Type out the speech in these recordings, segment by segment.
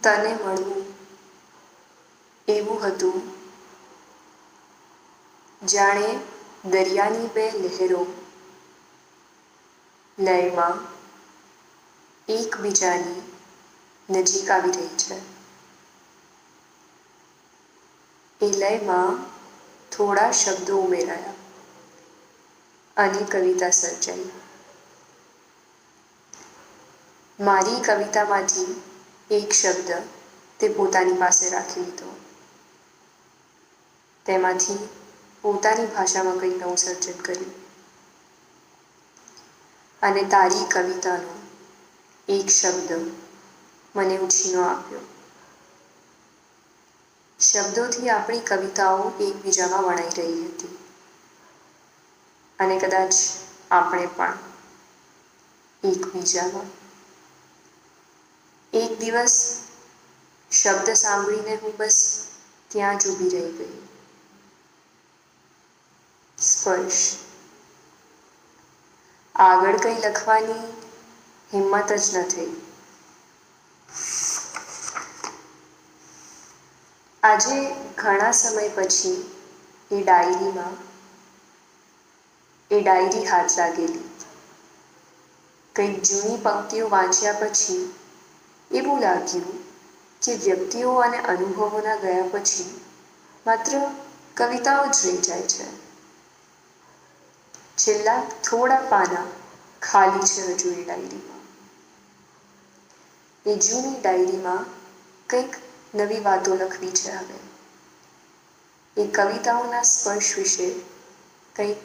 તને મળવું એવું હતું જાણે દરિયાની બે લહેરો લયમાં એકબીજાની નજીક આવી રહી છે. એ લયમાં થોડા શબ્દો ઉમેરાયા અને કવિતા સર્જાઈ. મારી કવિતામાંથી એક શબ્દ તે પોતાની પાસે રાખી લીધો. તેમાંથી પોતાની ભાષામાં કંઈ નવું સર્જન કર્યું અને તારી કવિતાનો એક શબ્દ મને ઉછીનો આપ્યો. શબ્દોથી આપણી કવિતાઓ એકબીજામાં વણાઈ રહી હતી અને કદાચ આપણે પણ એકબીજામાં. એક દિવસ શબ્દ સાંભળીને હું બસ ત્યાં જ ઊભી રહી ગઈ. સ્પર્શ. આગળ કંઈ લખવાની હિંમત જ ન થઈ. આજે ઘણા સમય પછી એ ડાયરી હાથ લાગેલી. કંઈક જૂની પંક્તિઓ વાંચ્યા પછી એવું લાગ્યું કે વ્યક્તિઓ અને અનુભવોના ગયા પછી માત્ર કવિતાઓ જ રહી જાય છે. છેલ્લા થોડા પાના ખાલી છે હજુ એ ડાયરીમાં. એ જૂની ડાયરીમાં કંઈક નવી વાતો લખવી છે હવે. એ કવિતાઓના સ્પર્શ વિશે કંઈક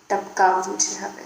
ટપકાવવું છે હવે.